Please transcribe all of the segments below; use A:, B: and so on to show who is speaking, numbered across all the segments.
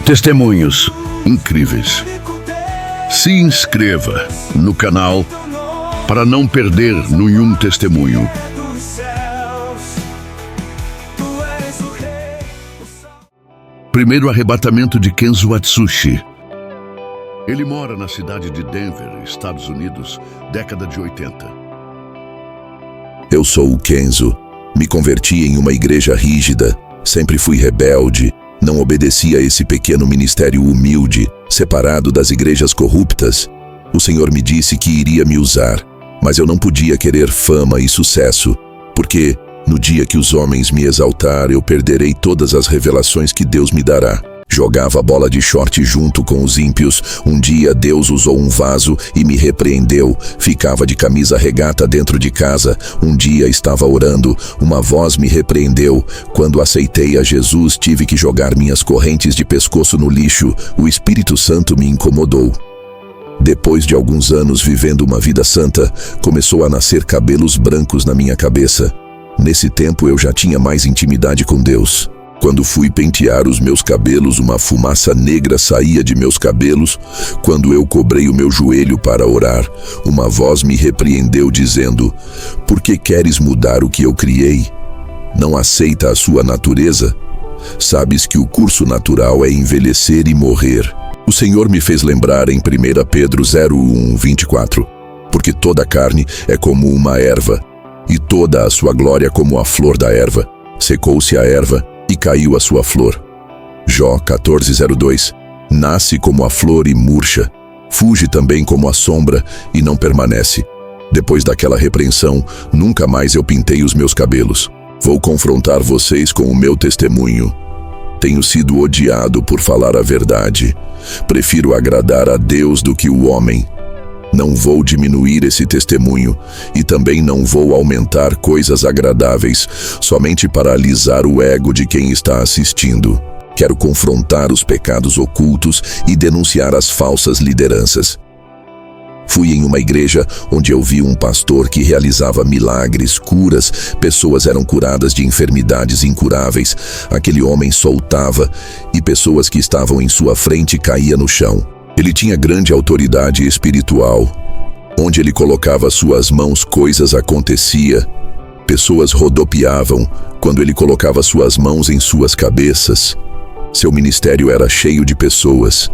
A: Testemunhos incríveis. Se inscreva no canal para não perder nenhum testemunho. Primeiro arrebatamento de Kenzo Atsushi. Ele mora na cidade de Denver, Estados Unidos, década de 80.
B: Eu sou o Kenzo. Me converti em uma igreja rígida. Sempre fui rebelde. Não obedeci a esse pequeno ministério humilde, separado das igrejas corruptas. O Senhor me disse que iria me usar, mas eu não podia querer fama e sucesso, porque no dia que os homens me exaltar, eu perderei todas as revelações que Deus me dará. Jogava bola de short junto com os ímpios. Um dia Deus usou um vaso e me repreendeu. Ficava de camisa regata dentro de casa. Um dia estava orando. Uma voz me repreendeu. Quando aceitei a Jesus, tive que jogar minhas correntes de pescoço no lixo. O Espírito Santo me incomodou. Depois de alguns anos vivendo uma vida santa, começou a nascer cabelos brancos na minha cabeça. Nesse tempo eu já tinha mais intimidade com Deus. Quando fui pentear os meus cabelos, uma fumaça negra saía de meus cabelos. Quando eu cobrei o meu joelho para orar, uma voz me repreendeu dizendo: "Por que queres mudar o que eu criei? Não aceita a sua natureza? Sabes que o curso natural é envelhecer e morrer." O Senhor me fez lembrar em 1 Pedro 0:1-24, porque toda carne é como uma erva, e toda a sua glória como a flor da erva. Secou-se a erva e caiu a sua flor. Jó 14:02, nasce como a flor e murcha, fuge também como a sombra e não permanece. Depois daquela repreensão, nunca mais eu pintei os meus cabelos. Vou confrontar vocês com o meu testemunho. Tenho sido odiado por falar a verdade. Prefiro agradar a Deus do que o homem. Não vou diminuir esse testemunho e também não vou aumentar coisas agradáveis somente para alisar o ego de quem está assistindo. Quero confrontar os pecados ocultos e denunciar as falsas lideranças. Fui em uma igreja onde eu vi um pastor que realizava milagres, curas, pessoas eram curadas de enfermidades incuráveis. Aquele homem soltava e pessoas que estavam em sua frente caíam no chão. Ele tinha grande autoridade espiritual. Onde ele colocava suas mãos, coisas acontecia. Pessoas rodopiavam quando ele colocava suas mãos em suas cabeças. Seu ministério era cheio de pessoas.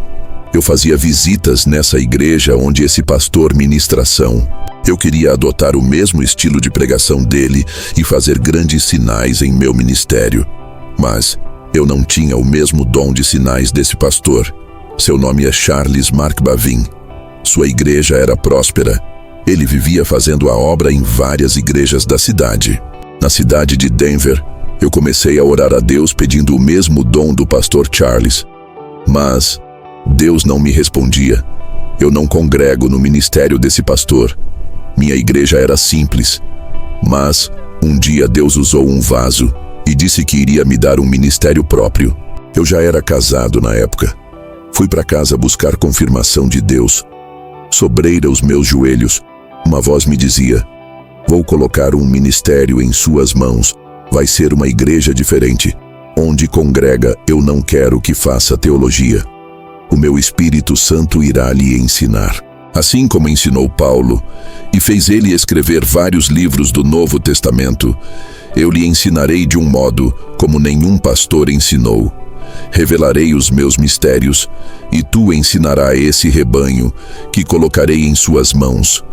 B: Eu fazia visitas nessa igreja onde esse pastor ministração. Eu queria adotar o mesmo estilo de pregação dele e fazer grandes sinais em meu ministério. Mas eu não tinha o mesmo dom de sinais desse pastor. Seu nome é Charles Mark Bavin. Sua igreja era próspera. Ele vivia fazendo a obra em várias igrejas da cidade. Na cidade de Denver, eu comecei a orar a Deus pedindo o mesmo dom do pastor Charles. Mas Deus não me respondia. Eu não congrego no ministério desse pastor. Minha igreja era simples. Mas um dia Deus usou um vaso e disse que iria me dar um ministério próprio. Eu já era casado na época. Fui para casa buscar confirmação de Deus. Sobreira os meus joelhos. Uma voz me dizia: "Vou colocar um ministério em suas mãos. Vai ser uma igreja diferente. Onde congrega, eu não quero que faça teologia. O meu Espírito Santo irá lhe ensinar." Assim como ensinou Paulo e fez ele escrever vários livros do Novo Testamento, eu lhe ensinarei de um modo como nenhum pastor ensinou. Revelarei os meus mistérios, e tu ensinarás esse rebanho, que colocarei em suas mãos.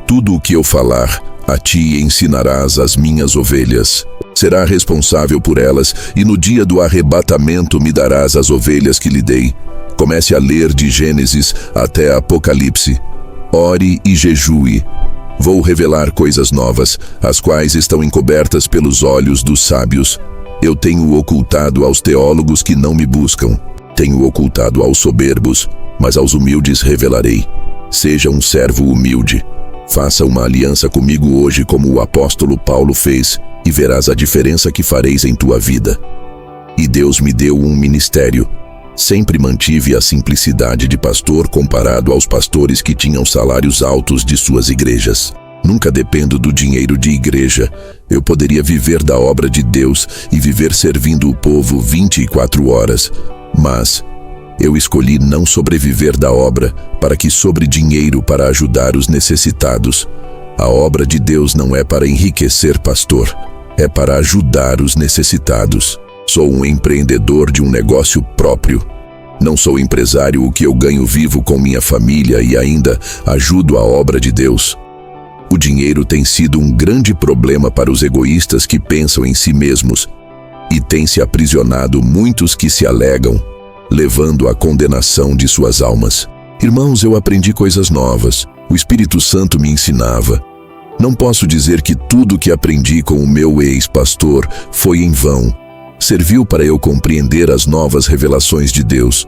B: Tudo o que eu falar, a ti ensinarás as minhas ovelhas. Será responsável por elas, e no dia do arrebatamento me darás as ovelhas que lhe dei. Comece a ler de Gênesis até Apocalipse. Ore e jejue. Vou revelar coisas novas, as quais estão encobertas pelos olhos dos sábios. Eu tenho ocultado aos teólogos que não me buscam. Tenho ocultado aos soberbos, mas aos humildes revelarei. Seja um servo humilde. Faça uma aliança comigo hoje como o apóstolo Paulo fez, e verás a diferença que fareis em tua vida. E Deus me deu um ministério. Sempre mantive a simplicidade de pastor comparado aos pastores que tinham salários altos de suas igrejas. Nunca dependo do dinheiro de igreja. Eu poderia viver da obra de Deus e viver servindo o povo 24 horas. Mas eu escolhi não sobreviver da obra para que sobre dinheiro para ajudar os necessitados. A obra de Deus não é para enriquecer, pastor. É para ajudar os necessitados. Sou um empreendedor de um negócio próprio. Não sou empresário, o que eu ganho vivo com minha família e ainda ajudo a obra de Deus. O dinheiro tem sido um grande problema para os egoístas que pensam em si mesmos e tem se aprisionado muitos que se alegam, levando à condenação de suas almas. Irmãos, eu aprendi coisas novas. O Espírito Santo me ensinava. Não posso dizer que tudo que aprendi com o meu ex-pastor foi em vão. Serviu para eu compreender as novas revelações de Deus.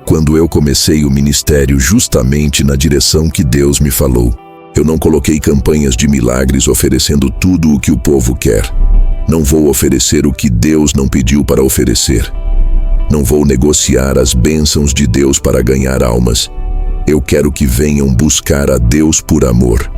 B: Quando eu comecei o ministério justamente na direção que Deus me falou. Eu não coloquei campanhas de milagres oferecendo tudo o que o povo quer. Não vou oferecer o que Deus não pediu para oferecer. Não vou negociar as bênçãos de Deus para ganhar almas. Eu quero que venham buscar a Deus por amor.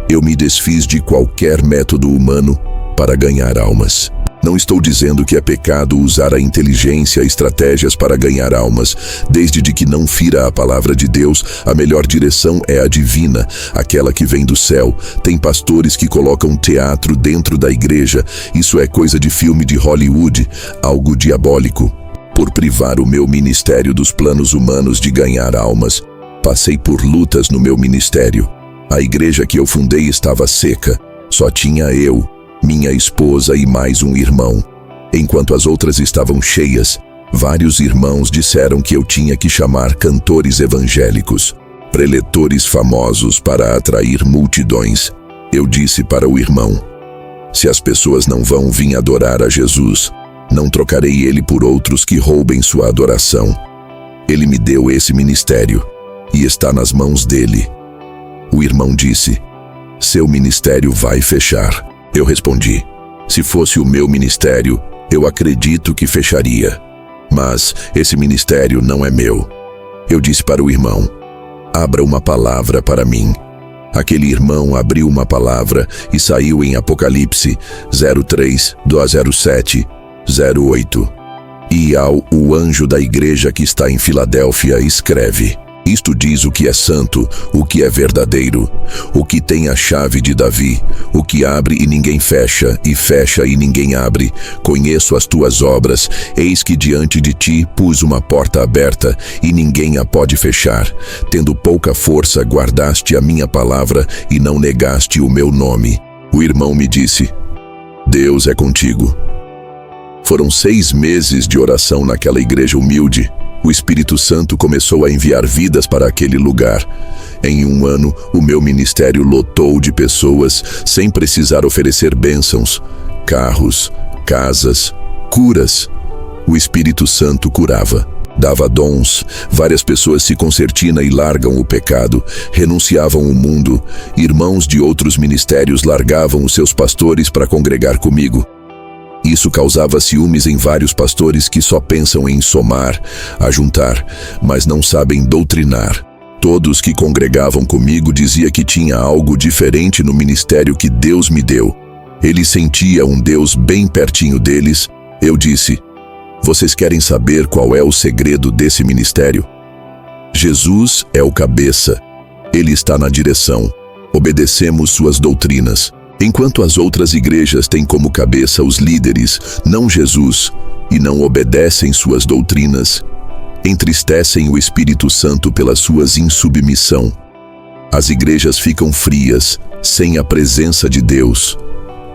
B: Eu me desfiz de qualquer método humano para ganhar almas. Não estou dizendo que é pecado usar a inteligência e estratégias para ganhar almas, desde de que não fira a palavra de Deus. A melhor direção é a divina, aquela que vem do céu. Tem pastores que colocam teatro dentro da igreja. Isso é coisa de filme de Hollywood, algo diabólico. Por privar o meu ministério dos planos humanos de ganhar almas, passei por lutas no meu ministério. A igreja que eu fundei estava seca. Só tinha eu, minha esposa e mais um irmão. Enquanto as outras estavam cheias, vários irmãos disseram que eu tinha que chamar cantores evangélicos, preletores famosos para atrair multidões. Eu disse para o irmão: se as pessoas não vão vir adorar a Jesus, não trocarei ele por outros que roubem sua adoração. Ele me deu esse ministério e está nas mãos dele. O irmão disse: seu ministério vai fechar. Eu respondi: se fosse o meu ministério, eu acredito que fecharia. Mas esse ministério não é meu. Eu disse para o irmão: abra uma palavra para mim. Aquele irmão abriu uma palavra e saiu em Apocalipse 03:07-08. E o anjo da igreja que está em Filadélfia escreve: isto diz o que é santo, o que é verdadeiro, o que tem a chave de Davi, o que abre e ninguém fecha, e fecha e ninguém abre. Conheço as tuas obras, eis que diante de ti pus uma porta aberta, e ninguém a pode fechar. Tendo pouca força, guardaste a minha palavra e não negaste o meu nome. O irmão me disse: Deus é contigo. Foram 6 meses de oração naquela igreja humilde. O Espírito Santo começou a enviar vidas para aquele lugar. Em 1 ano, o meu ministério lotou de pessoas sem precisar oferecer bênçãos, carros, casas, curas. O Espírito Santo curava, dava dons. Várias pessoas se concertinam e largam o pecado, renunciavam o mundo. Irmãos de outros ministérios largavam os seus pastores para congregar comigo. Isso causava ciúmes em vários pastores que só pensam em somar, ajuntar, mas não sabem doutrinar. Todos que congregavam comigo diziam que tinha algo diferente no ministério que Deus me deu. Ele sentia um Deus bem pertinho deles. Eu disse: vocês querem saber qual é o segredo desse ministério? Jesus é o cabeça. Ele está na direção. Obedecemos suas doutrinas. Enquanto as outras igrejas têm como cabeça os líderes, não Jesus, e não obedecem suas doutrinas, entristecem o Espírito Santo pela sua insubmissão. As igrejas ficam frias, sem a presença de Deus.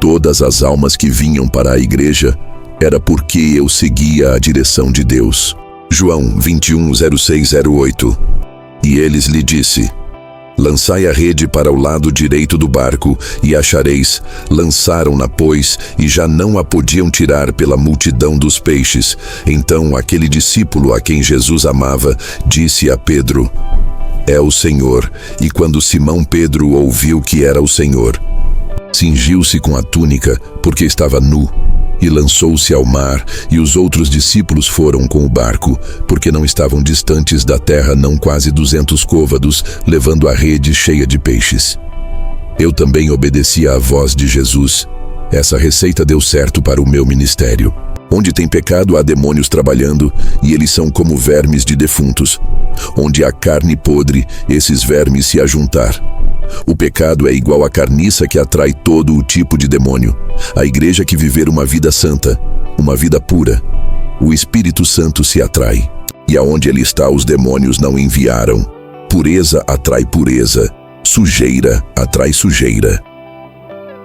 B: Todas as almas que vinham para a igreja era porque eu seguia a direção de Deus. João 21:06-08. E eles lhe disse: lançai a rede para o lado direito do barco, e achareis. Lançaram-na, pois, e já não a podiam tirar pela multidão dos peixes. Então aquele discípulo a quem Jesus amava disse a Pedro: é o Senhor. E quando Simão Pedro ouviu que era o Senhor, cingiu-se com a túnica, porque estava nu, e lançou-se ao mar, e os outros discípulos foram com o barco, porque não estavam distantes da terra não quase 200 côvados, levando a rede cheia de peixes. Eu também obedecia à voz de Jesus. Essa receita deu certo para o meu ministério. Onde tem pecado, há demônios trabalhando, e eles são como vermes de defuntos. Onde há carne podre, esses vermes se ajuntar. O pecado é igual à carniça que atrai todo o tipo de demônio. A igreja que viver uma vida santa, uma vida pura, o Espírito Santo se atrai. E aonde ele está, os demônios não enviaram. Pureza atrai pureza, sujeira atrai sujeira.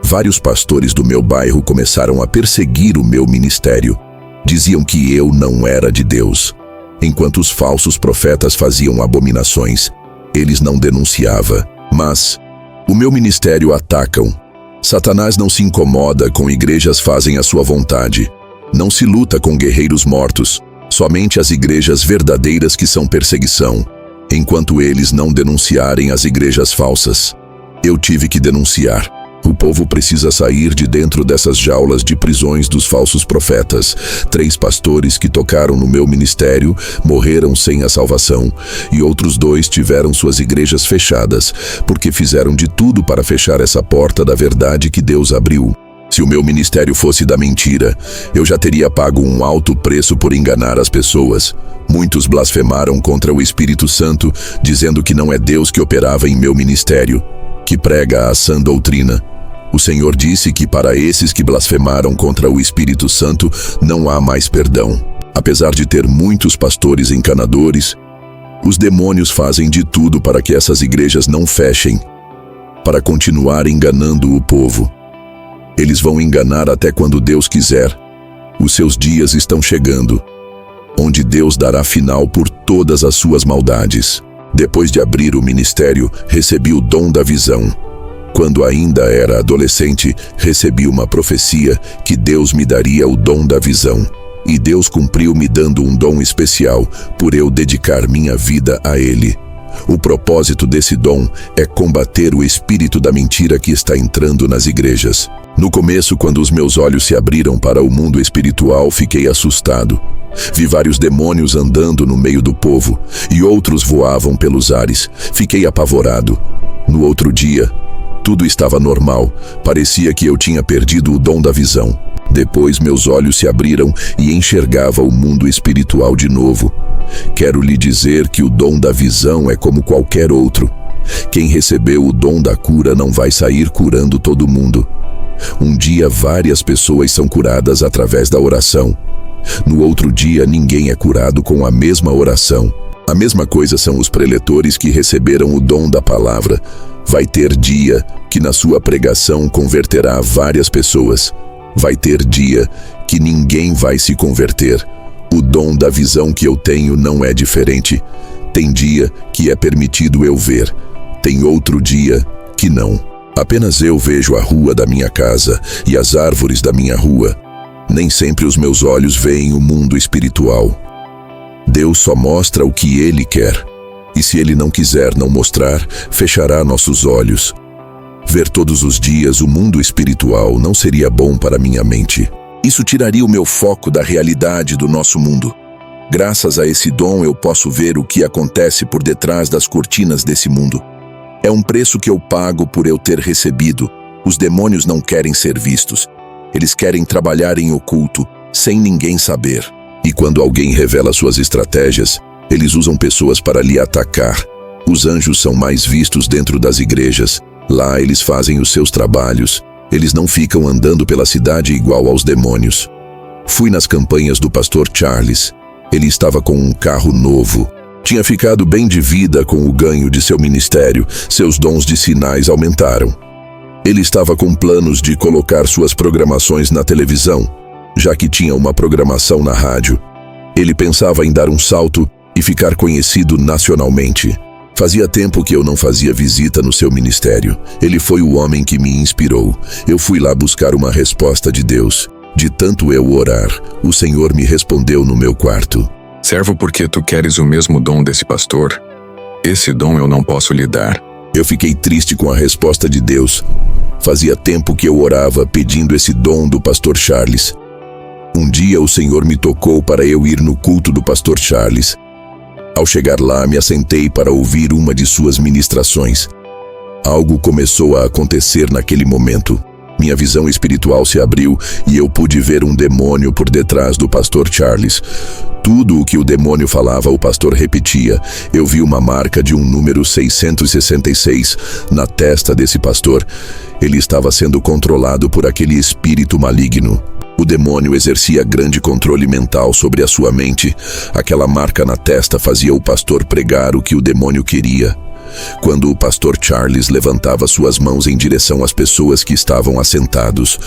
B: Vários pastores do meu bairro começaram a perseguir o meu ministério. Diziam que eu não era de Deus. Enquanto os falsos profetas faziam abominações, eles não denunciavam. Mas o meu ministério atacam. Satanás não se incomoda com igrejas fazem a sua vontade. Não se luta com guerreiros mortos. Somente as igrejas verdadeiras que são perseguição. Enquanto eles não denunciarem as igrejas falsas. Eu tive que denunciar. O povo precisa sair de dentro dessas jaulas de prisões dos falsos profetas. 3 pastores que tocaram no meu ministério morreram sem a salvação, e outros 2 tiveram suas igrejas fechadas, porque fizeram de tudo para fechar essa porta da verdade que Deus abriu. Se o meu ministério fosse da mentira, eu já teria pago um alto preço por enganar as pessoas. Muitos blasfemaram contra o Espírito Santo, dizendo que não é Deus que operava em meu ministério, que prega a sã doutrina. O Senhor disse que para esses que blasfemaram contra o Espírito Santo não há mais perdão. Apesar de ter muitos pastores enganadores, os demônios fazem de tudo para que essas igrejas não fechem, para continuar enganando o povo. Eles vão enganar até quando Deus quiser. Os seus dias estão chegando, onde Deus dará final por todas as suas maldades. Depois de abrir o ministério, recebi o dom da visão. Quando ainda era adolescente, recebi uma profecia que Deus me daria o dom da visão. E Deus cumpriu me dando um dom especial por eu dedicar minha vida a Ele. O propósito desse dom é combater o espírito da mentira que está entrando nas igrejas. No começo, quando os meus olhos se abriram para o mundo espiritual, fiquei assustado. Vi vários demônios andando no meio do povo, e outros voavam pelos ares. Fiquei apavorado. No outro dia, tudo estava normal. Parecia que eu tinha perdido o dom da visão. Depois meus olhos se abriram e enxergava o mundo espiritual de novo. Quero lhe dizer que o dom da visão é como qualquer outro. Quem recebeu o dom da cura não vai sair curando todo mundo. Um dia várias pessoas são curadas através da oração. No outro dia ninguém é curado com a mesma oração. A mesma coisa são os preletores que receberam o dom da palavra. Vai ter dia que na sua pregação converterá várias pessoas. Vai ter dia que ninguém vai se converter. O dom da visão que eu tenho não é diferente. Tem dia que é permitido eu ver. Tem outro dia que não. Apenas eu vejo a rua da minha casa e as árvores da minha rua. Nem sempre os meus olhos veem o mundo espiritual. Deus só mostra o que Ele quer. E se Ele não quiser não mostrar, fechará nossos olhos. Ver todos os dias o mundo espiritual não seria bom para minha mente. Isso tiraria o meu foco da realidade do nosso mundo. Graças a esse dom eu posso ver o que acontece por detrás das cortinas desse mundo. É um preço que eu pago por eu ter recebido. Os demônios não querem ser vistos. Eles querem trabalhar em oculto, sem ninguém saber. E quando alguém revela suas estratégias, eles usam pessoas para lhe atacar. Os anjos são mais vistos dentro das igrejas. Lá eles fazem os seus trabalhos. Eles não ficam andando pela cidade igual aos demônios. Fui nas campanhas do pastor Charles. Ele estava com um carro novo. Tinha ficado bem de vida com o ganho de seu ministério. Seus dons de sinais aumentaram. Ele estava com planos de colocar suas programações na televisão, já que tinha uma programação na rádio. Ele pensava em dar um salto e ficar conhecido nacionalmente. Fazia tempo que eu não fazia visita no seu ministério. Ele foi o homem que me inspirou. Eu fui lá buscar uma resposta de Deus. De tanto eu orar, o Senhor me respondeu no meu quarto.
C: Servo, porque tu queres o mesmo dom desse pastor? Esse dom eu não posso lhe dar.
B: Eu fiquei triste com a resposta de Deus. Fazia tempo que eu orava pedindo esse dom do pastor Charles. Um dia o Senhor me tocou para eu ir no culto do pastor Charles. Ao chegar lá, me assentei para ouvir uma de suas ministrações. Algo começou a acontecer naquele momento. Minha visão espiritual se abriu e eu pude ver um demônio por detrás do pastor Charles. Tudo o que o demônio falava, o pastor repetia. Eu vi uma marca de um número 666 na testa desse pastor. Ele estava sendo controlado por aquele espírito maligno. O demônio exercia grande controle mental sobre a sua mente. Aquela marca na testa fazia o pastor pregar o que o demônio queria. Quando o pastor Charles levantava suas mãos em direção às pessoas que estavam assentados,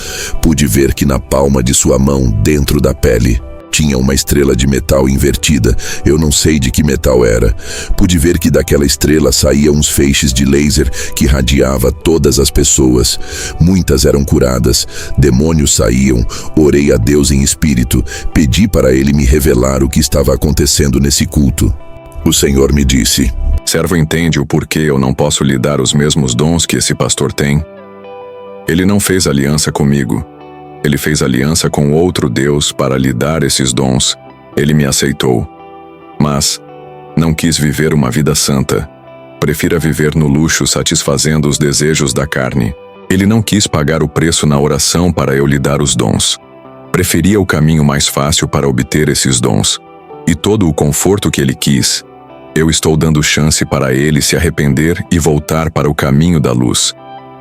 B: pude ver que na palma de sua mão, dentro da pele, tinha uma estrela de metal invertida. Eu não sei de que metal era. Pude ver que daquela estrela saíam uns feixes de laser que radiava todas as pessoas. Muitas eram curadas, demônios saíam. Orei a Deus em espírito, pedi para ele me revelar o que estava acontecendo nesse culto. O Senhor me disse:
C: Servo entende o porquê eu não posso lhe dar os mesmos dons que esse pastor tem? Ele não fez aliança comigo. Ele fez aliança com outro Deus para lhe dar esses dons. Ele me aceitou. Mas não quis viver uma vida santa. Prefira viver no luxo satisfazendo os desejos da carne. Ele não quis pagar o preço na oração para eu lhe dar os dons. Preferia o caminho mais fácil para obter esses dons. E todo o conforto que ele quis. Eu estou dando chance para ele se arrepender e voltar para o caminho da luz.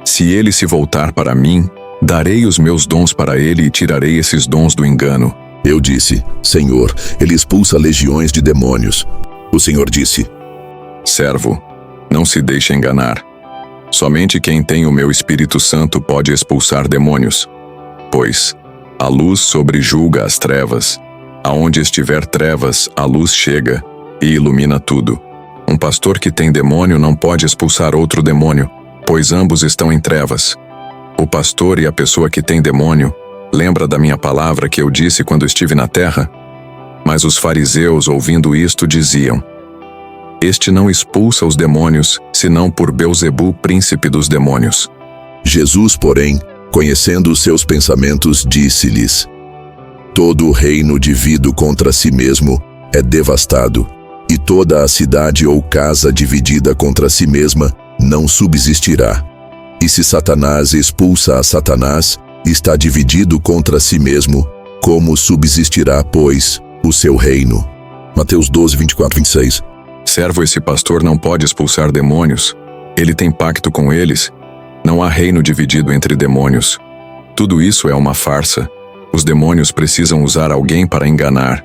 C: Se ele se voltar para mim, darei os meus dons para ele e tirarei esses dons do engano.
B: Eu disse: Senhor, ele expulsa legiões de demônios. O Senhor disse:
C: Servo, não se deixe enganar. Somente quem tem o meu Espírito Santo pode expulsar demônios. Pois a luz sobrejulga as trevas. Aonde estiver trevas, a luz chega e ilumina tudo. Um pastor que tem demônio não pode expulsar outro demônio, pois ambos estão em trevas. O pastor e a pessoa que tem demônio, lembra da minha palavra que eu disse quando estive na terra? Mas os fariseus, ouvindo isto, diziam: Este não expulsa os demônios, senão por Belzebu, príncipe dos demônios.
B: Jesus, porém, conhecendo os seus pensamentos, disse-lhes: Todo o reino dividido contra si mesmo é devastado, e toda a cidade ou casa dividida contra si mesma não subsistirá. E se Satanás expulsa a Satanás, está dividido contra si mesmo, como subsistirá, pois, o seu reino? Mateus 12, 24, 26.
C: Servo, esse pastor não pode expulsar demônios. Ele tem pacto com eles. Não há reino dividido entre demônios. Tudo isso é uma farsa. Os demônios precisam usar alguém para enganar.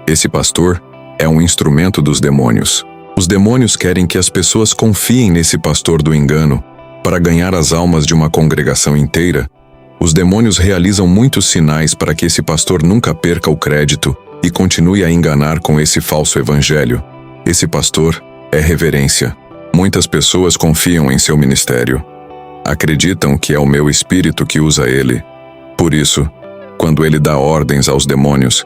C: Esse pastor é um instrumento dos demônios. Os demônios querem que as pessoas confiem nesse pastor do engano. Para ganhar as almas de uma congregação inteira, os demônios realizam muitos sinais para que esse pastor nunca perca o crédito e continue a enganar com esse falso evangelho. Esse pastor é reverência. Muitas pessoas confiam em seu ministério. Acreditam que é o meu espírito que usa ele. Por isso, quando ele dá ordens aos demônios,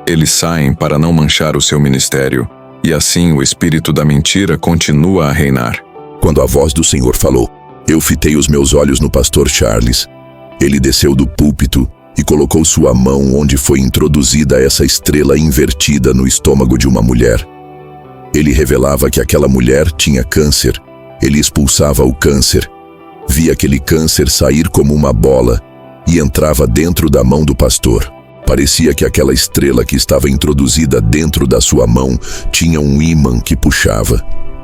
C: eles saem para não manchar o seu ministério, e assim o espírito da mentira continua a reinar.
B: Quando a voz do Senhor falou, eu fitei os meus olhos no pastor Charles. Ele desceu do púlpito e colocou sua mão onde foi introduzida essa estrela invertida no estômago de uma mulher. Ele revelava que aquela mulher tinha câncer. Ele expulsava o câncer. Via aquele câncer sair como uma bola e entrava dentro da mão do pastor. Parecia que aquela estrela que estava introduzida dentro da sua mão tinha um ímã que puxava.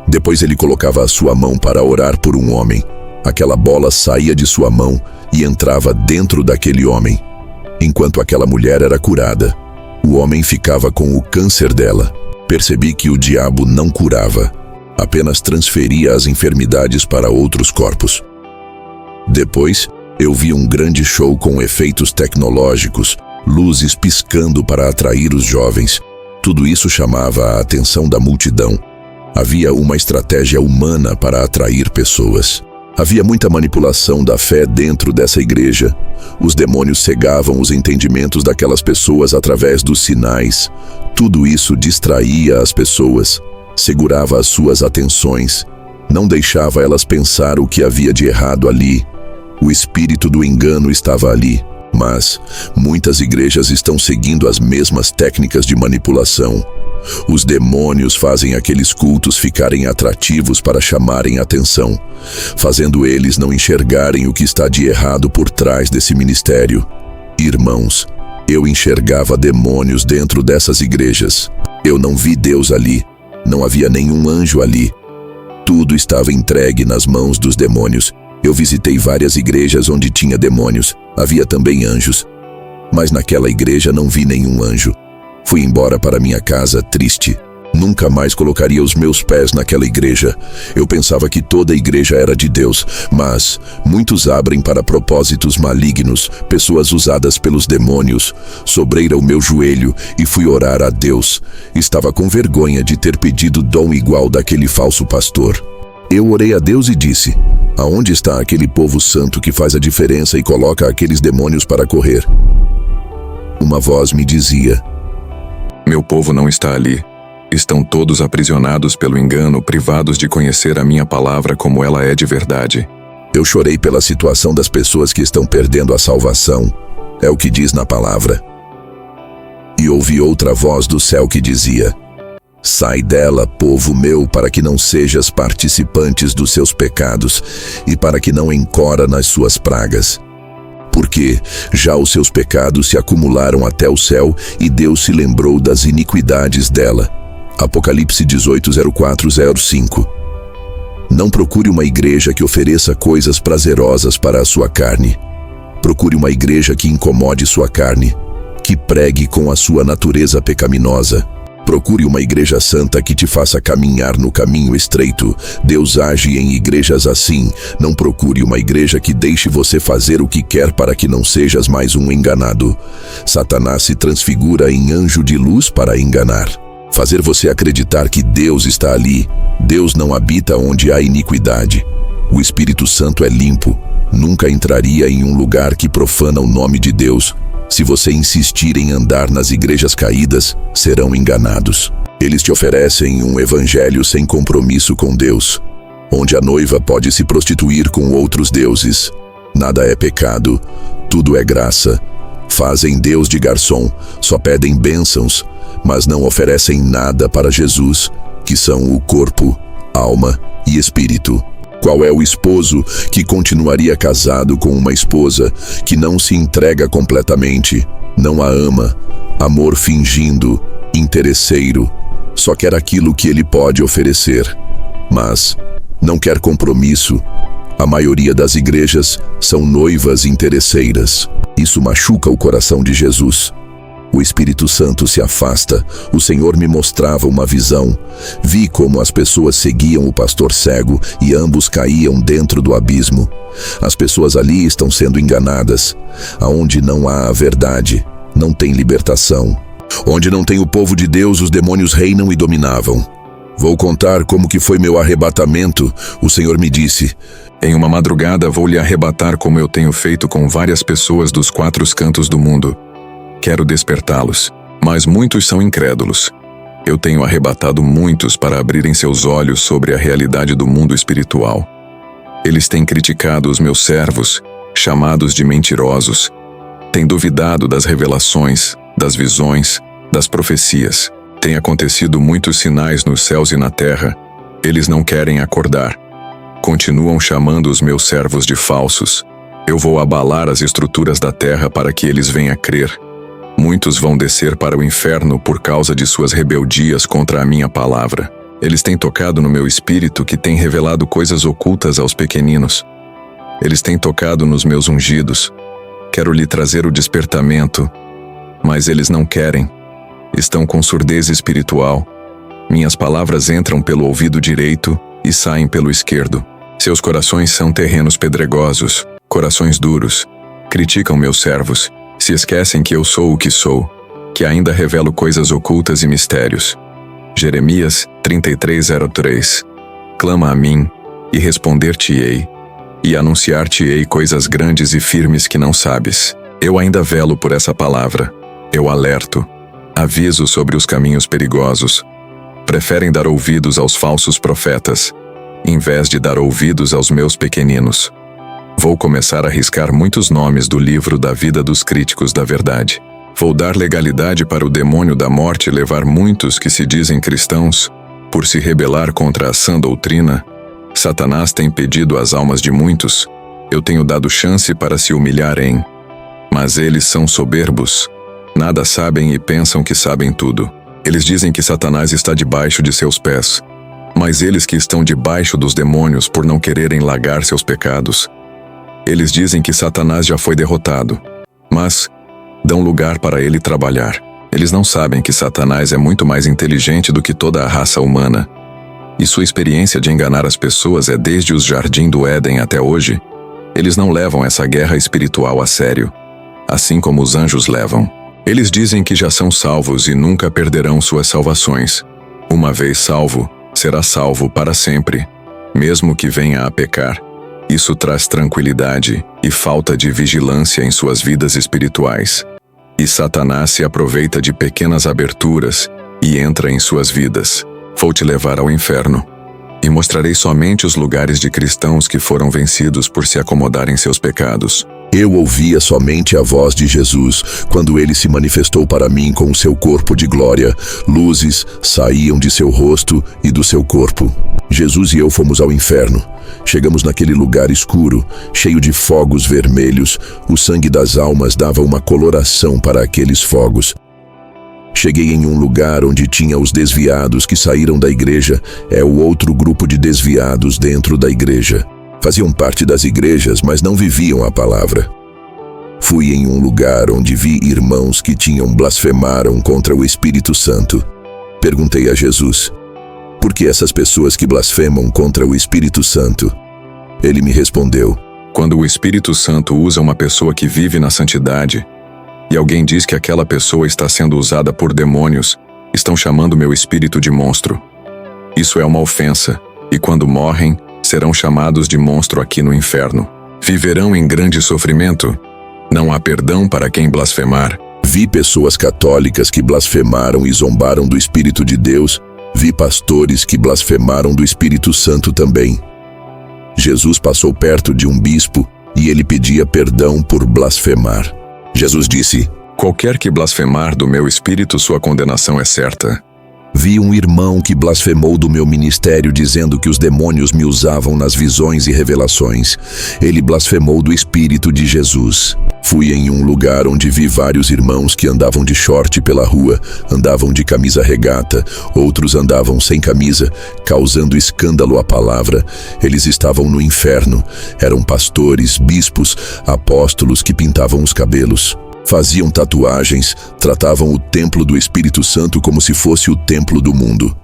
B: Depois ele colocava a sua mão para orar por um homem. Aquela bola saía de sua mão e entrava dentro daquele homem. Enquanto aquela mulher era curada, o homem ficava com o câncer dela. Percebi que o diabo não curava, apenas transferia as enfermidades para outros corpos. Depois, eu vi um grande show com efeitos tecnológicos, luzes piscando para atrair os jovens. Tudo isso chamava a atenção da multidão. Havia uma estratégia humana para atrair pessoas. Havia muita manipulação da fé dentro dessa igreja. Os demônios cegavam os entendimentos daquelas pessoas através dos sinais. Tudo isso distraía as pessoas, segurava as suas atenções, não deixava elas pensar o que havia de errado ali. O espírito do engano estava ali, mas muitas igrejas estão seguindo as mesmas técnicas de manipulação. Os demônios fazem aqueles cultos ficarem atrativos para chamarem atenção, fazendo eles não enxergarem o que está de errado por trás desse ministério. Irmãos, eu enxergava demônios dentro dessas igrejas. Eu não vi Deus ali, não havia nenhum anjo ali. Tudo estava entregue nas mãos dos demônios. Eu visitei várias igrejas onde tinha demônios, havia também anjos. Mas naquela igreja não vi nenhum anjo. Fui embora para minha casa triste. Nunca mais colocaria os meus pés naquela igreja. Eu pensava que toda a igreja era de Deus, mas muitos abrem para propósitos malignos, pessoas usadas pelos demônios. Sobrei o meu joelho e fui orar a Deus. Estava com vergonha de ter pedido dom igual daquele falso pastor. Eu orei a Deus e disse: aonde está aquele povo santo que faz a diferença e coloca aqueles demônios para correr? Uma voz me dizia:
C: meu povo não está ali. Estão todos aprisionados pelo engano, privados de conhecer a minha palavra como ela é de verdade.
B: Eu chorei pela situação das pessoas que estão perdendo a salvação. É o que diz na palavra. E ouvi outra voz do céu que dizia: sai dela, povo meu, para que não sejas participantes dos seus pecados e para que não encora nas suas pragas. Porque já os seus pecados se acumularam até o céu e Deus se lembrou das iniquidades dela. Apocalipse 18:04-05. Não procure uma igreja que ofereça coisas prazerosas para a sua carne. Procure uma igreja que incomode sua carne, que pregue com a sua natureza pecaminosa. Procure uma igreja santa que te faça caminhar no caminho estreito. Deus age em igrejas assim. Não procure uma igreja que deixe você fazer o que quer para que não sejas mais um enganado. Satanás se transfigura em anjo de luz para enganar. Fazer você acreditar que Deus está ali. Deus não habita onde há iniquidade. O Espírito Santo é limpo. Nunca entraria em um lugar que profana o nome de Deus. Se você insistir em andar nas igrejas caídas, serão enganados. Eles te oferecem um evangelho sem compromisso com Deus, onde a noiva pode se prostituir com outros deuses. Nada é pecado, tudo é graça. Fazem Deus de garçom, só pedem bênçãos, mas não oferecem nada para Jesus, que são o corpo, alma e espírito. Qual é o esposo que continuaria casado com uma esposa que não se entrega completamente, não a ama, amor fingindo, interesseiro, só quer aquilo que ele pode oferecer, mas não quer compromisso? A maioria das igrejas são noivas interesseiras. Isso machuca o coração de Jesus. O Espírito Santo se afasta. O Senhor me mostrava uma visão. Vi como as pessoas seguiam o pastor cego e ambos caíam dentro do abismo. As pessoas ali estão sendo enganadas. Aonde não há a verdade, não tem libertação. Onde não tem o povo de Deus, os demônios reinam e dominavam. Vou contar como que foi meu arrebatamento. O Senhor me disse:
C: em uma madrugada vou lhe arrebatar como eu tenho feito com várias pessoas dos 4 cantos do mundo. Quero despertá-los, mas muitos são incrédulos. Eu tenho arrebatado muitos para abrirem seus olhos sobre a realidade do mundo espiritual. Eles têm criticado os meus servos, chamados de mentirosos. Têm duvidado das revelações, das visões, das profecias. Tem acontecido muitos sinais nos céus e na terra. Eles não querem acordar. Continuam chamando os meus servos de falsos. Eu vou abalar as estruturas da terra para que eles venham a crer. Muitos vão descer para o inferno por causa de suas rebeldias contra a minha palavra. Eles têm tocado no meu espírito que tem revelado coisas ocultas aos pequeninos. Eles têm tocado nos meus ungidos. Quero lhe trazer o despertamento, mas eles não querem. Estão com surdez espiritual. Minhas palavras entram pelo ouvido direito e saem pelo esquerdo. Seus corações são terrenos pedregosos, corações duros. Criticam meus servos. Se esquecem que eu sou o que sou, que ainda revelo coisas ocultas e mistérios. Jeremias 33:03. Clama a mim, e responder-te-ei, e anunciar-te-ei coisas grandes e firmes que não sabes. Eu ainda velo por essa palavra. Eu alerto, aviso sobre os caminhos perigosos. Preferem dar ouvidos aos falsos profetas, em vez de dar ouvidos aos meus pequeninos. Vou começar a riscar muitos nomes do livro da vida dos críticos da verdade. Vou dar legalidade para o demônio da morte levar muitos que se dizem cristãos, por se rebelar contra a sã doutrina. Satanás tem impedido as almas de muitos. Eu tenho dado chance para se humilharem. Mas eles são soberbos. Nada sabem e pensam que sabem tudo. Eles dizem que Satanás está debaixo de seus pés. Mas eles que estão debaixo dos demônios por não quererem largar seus pecados. Eles dizem que Satanás já foi derrotado. Mas dão lugar para ele trabalhar. Eles não sabem que Satanás é muito mais inteligente do que toda a raça humana. E sua experiência de enganar as pessoas é desde os Jardim do Éden até hoje. Eles não levam essa guerra espiritual a sério, assim como os anjos levam. Eles dizem que já são salvos e nunca perderão suas salvações. Uma vez salvo, será salvo para sempre, mesmo que venha a pecar. Isso traz tranquilidade e falta de vigilância em suas vidas espirituais. E Satanás se aproveita de pequenas aberturas e entra em suas vidas. Vou te levar ao inferno. E mostrarei somente os lugares de cristãos que foram vencidos por se acomodar em seus pecados.
B: Eu ouvia somente a voz de Jesus quando ele se manifestou para mim com o seu corpo de glória. Luzes saíam de seu rosto e do seu corpo. Jesus e eu fomos ao inferno. Chegamos naquele lugar escuro, cheio de fogos vermelhos. O sangue das almas dava uma coloração para aqueles fogos. Cheguei em um lugar onde tinha os desviados que saíram da igreja. É o outro grupo de desviados dentro da igreja. Faziam parte das igrejas, mas não viviam a palavra. Fui em um lugar onde vi irmãos que blasfemaram contra o Espírito Santo. Perguntei a Jesus: por que essas pessoas que blasfemam contra o Espírito Santo? Ele me respondeu:
C: quando o Espírito Santo usa uma pessoa que vive na santidade, e alguém diz que aquela pessoa está sendo usada por demônios, estão chamando meu espírito de monstro. Isso é uma ofensa, e quando morrem, serão chamados de monstro aqui no inferno. Viverão em grande sofrimento. Não há perdão para quem blasfemar.
B: Vi pessoas católicas que blasfemaram e zombaram do Espírito de Deus. Vi pastores que blasfemaram do Espírito Santo também. Jesus passou perto de um bispo e ele pedia perdão por blasfemar. Jesus disse:
C: qualquer que blasfemar do meu espírito, sua condenação é certa.
B: Vi um irmão que blasfemou do meu ministério dizendo que os demônios me usavam nas visões e revelações. Ele blasfemou do Espírito de Jesus. Fui em um lugar onde vi vários irmãos que andavam de short pela rua, andavam de camisa regata, outros andavam sem camisa, causando escândalo à palavra. Eles estavam no inferno. Eram pastores, bispos, apóstolos que pintavam os cabelos. Faziam tatuagens, tratavam o templo do Espírito Santo como se fosse o templo do mundo.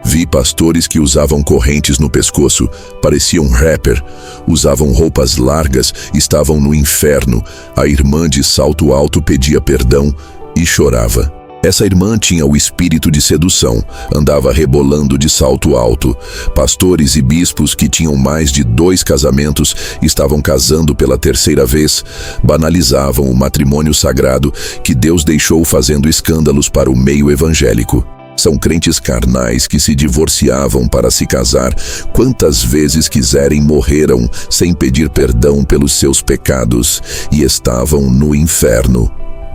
B: Vi pastores que usavam correntes no pescoço, pareciam rapper, usavam roupas largas, estavam no inferno. A irmã de salto alto pedia perdão e chorava. Essa irmã tinha o espírito de sedução, andava rebolando de salto alto. Pastores e bispos que tinham mais de 2 casamentos estavam casando pela 3ª vez, banalizavam o matrimônio sagrado que Deus deixou, fazendo escândalos para o meio evangélico. São crentes carnais que se divorciavam para se casar. Quantas vezes quiserem morreram sem pedir perdão pelos seus pecados e estavam no inferno.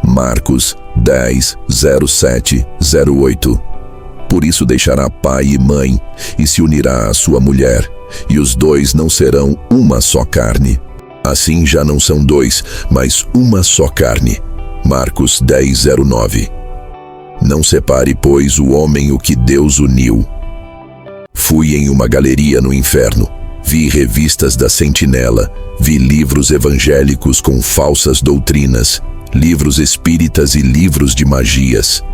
B: Marcos 10, 07, 08. Por isso deixará pai e mãe, e se unirá à sua mulher, e os dois não serão uma só carne. Assim já não são 2, mas uma só carne. Marcos 10, 09. Não separe, pois, o homem o que Deus uniu. Fui em uma galeria no inferno. Vi revistas da Sentinela, vi livros evangélicos com falsas doutrinas, livros espíritas e livros de magias,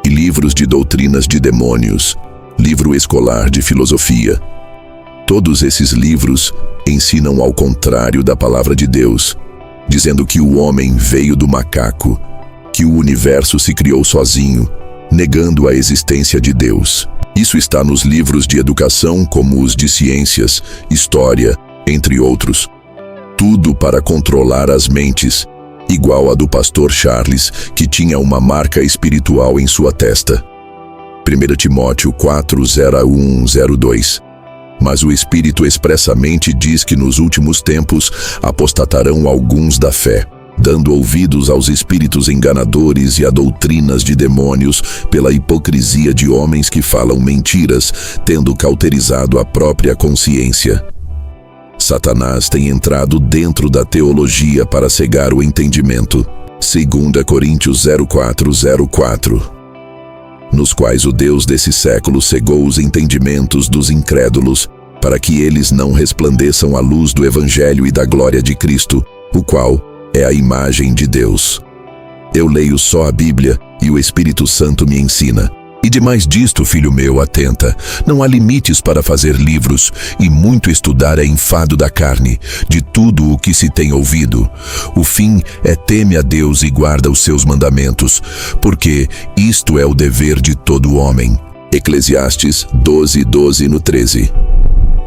B: e livros de doutrinas de demônios, livro escolar de filosofia. Todos esses livros ensinam ao contrário da palavra de Deus, dizendo que o homem veio do macaco, que o universo se criou sozinho, negando a existência de Deus. Isso está nos livros de educação, como os de ciências, história, entre outros. Tudo para controlar as mentes, igual a do pastor Charles, que tinha uma marca espiritual em sua testa. 1 Timóteo 4, 01, 02. Mas o Espírito expressamente diz que nos últimos tempos apostatarão alguns da fé, dando ouvidos aos espíritos enganadores e a doutrinas de demônios pela hipocrisia de homens que falam mentiras, tendo cauterizado a própria consciência. Satanás tem entrado dentro da teologia para cegar o entendimento. 2 Coríntios 04:04. Nos quais o Deus desse século cegou os entendimentos dos incrédulos, para que eles não resplandeçam a luz do Evangelho e da glória de Cristo, o qual é a imagem de Deus. Eu leio só a Bíblia e o Espírito Santo me ensina. E demais disto, filho meu, atenta, não há limites para fazer livros, e muito estudar é enfado da carne, de tudo o que se tem ouvido. O fim é teme a Deus e guarda os seus mandamentos, porque isto é o dever de todo homem. Eclesiastes 12:12-13.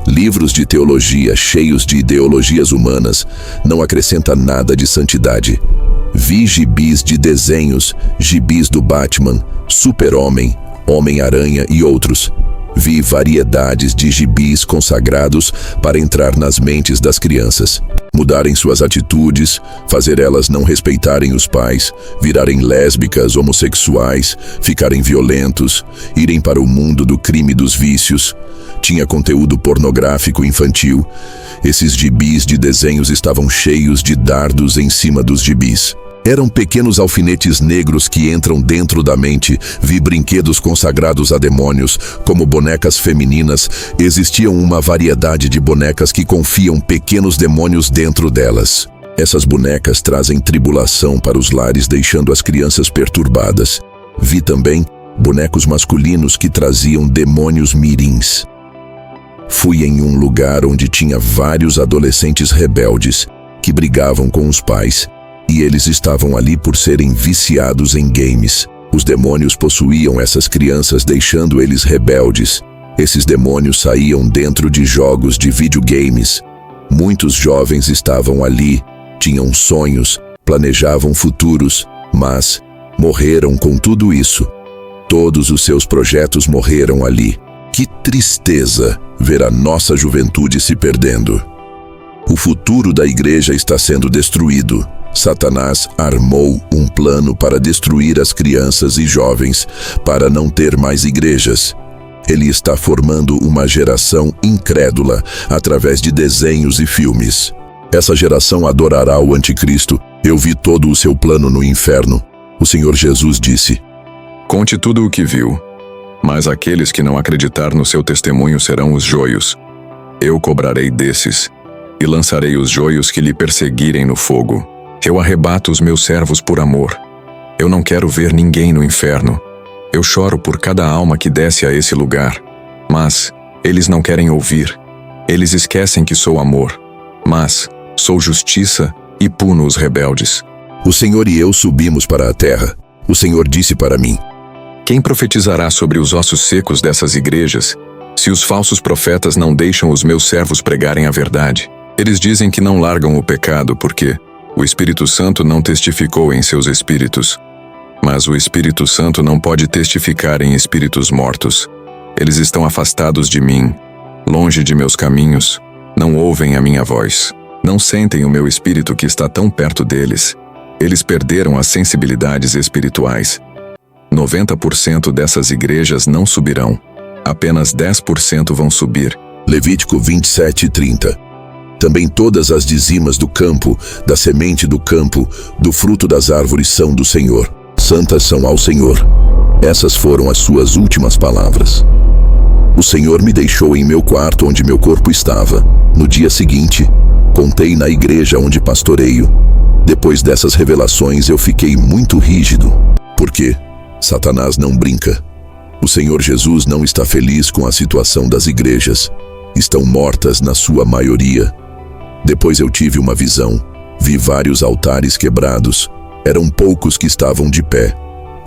B: Livros de teologia cheios de ideologias humanas não acrescenta nada de santidade. Vi gibis de desenhos, gibis do Batman, Super-Homem, Homem-Aranha e outros. Vi variedades de gibis consagrados para entrar nas mentes das crianças, mudarem suas atitudes, fazer elas não respeitarem os pais, virarem lésbicas, homossexuais, ficarem violentos, irem para o mundo do crime e dos vícios. Tinha conteúdo pornográfico infantil. Esses gibis de desenhos estavam cheios de dardos em cima dos gibis. Eram pequenos alfinetes negros que entram dentro da mente. Vi brinquedos consagrados a demônios, como bonecas femininas. Existiam uma variedade de bonecas que confiam pequenos demônios dentro delas. Essas bonecas trazem tribulação para os lares, deixando as crianças perturbadas. Vi também bonecos masculinos que traziam demônios mirins. Fui em um lugar onde tinha vários adolescentes rebeldes que brigavam com os pais. E eles estavam ali por serem viciados em games. Os demônios possuíam essas crianças, deixando eles rebeldes. Esses demônios saíam dentro de jogos de videogames. Muitos jovens estavam ali, tinham sonhos, planejavam futuros, mas morreram com tudo isso. Todos os seus projetos morreram ali. Que tristeza ver a nossa juventude se perdendo. O futuro da igreja está sendo destruído. Satanás armou um plano para destruir as crianças e jovens, para não ter mais igrejas. Ele está formando uma geração incrédula através de desenhos e filmes. Essa geração adorará o anticristo. Eu vi todo o seu plano no inferno. O Senhor Jesus disse:
C: Conte tudo o que viu, mas aqueles que não acreditar no seu testemunho serão os joios. Eu cobrarei desses, e lançarei os joios que lhe perseguirem no fogo. Eu arrebato os meus servos por amor. Eu não quero ver ninguém no inferno. Eu choro por cada alma que desce a esse lugar. Mas eles não querem ouvir. Eles esquecem que sou amor. Mas sou justiça e puno os rebeldes.
B: O Senhor e eu subimos para a terra. O Senhor disse para mim:
C: Quem profetizará sobre os ossos secos dessas igrejas, se os falsos profetas não deixam os meus servos pregarem a verdade? Eles dizem que não largam o pecado porque o Espírito Santo não testificou em seus espíritos. Mas o Espírito Santo não pode testificar em espíritos mortos. Eles estão afastados de mim, longe de meus caminhos, não ouvem a minha voz. Não sentem o meu espírito que está tão perto deles. Eles perderam as sensibilidades espirituais. 90% dessas igrejas não subirão. Apenas 10% vão subir.
B: Levítico 27:30. Também todas as dizimas do campo, da semente do campo, do fruto das árvores são do Senhor. Santas são ao Senhor. Essas foram as suas últimas palavras. O Senhor me deixou em meu quarto onde meu corpo estava. No dia seguinte, contei na igreja onde pastoreio. Depois dessas revelações eu fiquei muito rígido. Porque Satanás não brinca. O Senhor Jesus não está feliz com a situação das igrejas. Estão mortas na sua maioria. Depois eu tive uma visão. Vi vários altares quebrados. Eram poucos que estavam de pé.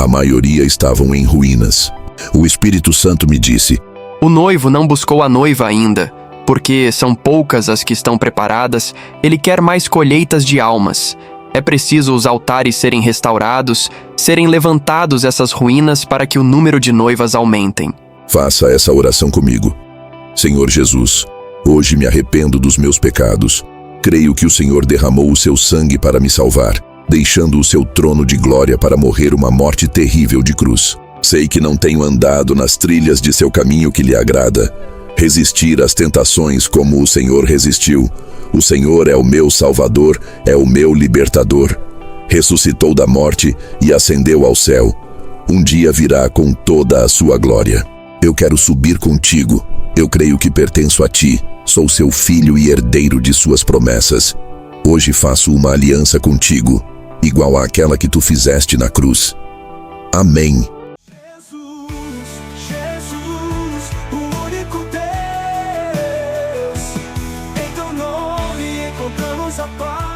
B: A maioria estavam em ruínas. O Espírito Santo me disse:
D: O noivo não buscou a noiva ainda, porque são poucas as que estão preparadas. Ele quer mais colheitas de almas. É preciso os altares serem restaurados, serem levantados essas ruínas para que o número de noivas aumentem.
B: Faça essa oração comigo. Senhor Jesus, hoje me arrependo dos meus pecados. Creio que o Senhor derramou o seu sangue para me salvar. deixando o seu trono de glória para morrer uma morte terrível de cruz. Sei que não tenho andado nas trilhas de seu caminho que lhe agrada, resistir às tentações como o Senhor resistiu. O Senhor é o meu Salvador, é o meu libertador. Ressuscitou da morte e ascendeu ao céu. Um dia virá com toda a sua glória. Eu quero subir contigo. Eu creio que pertenço a ti. Sou seu filho e herdeiro de suas promessas. Hoje faço uma aliança contigo, igual àquela que tu fizeste na cruz. Amém.
E: Jesus, o único Deus, em teu nome encontramos a paz.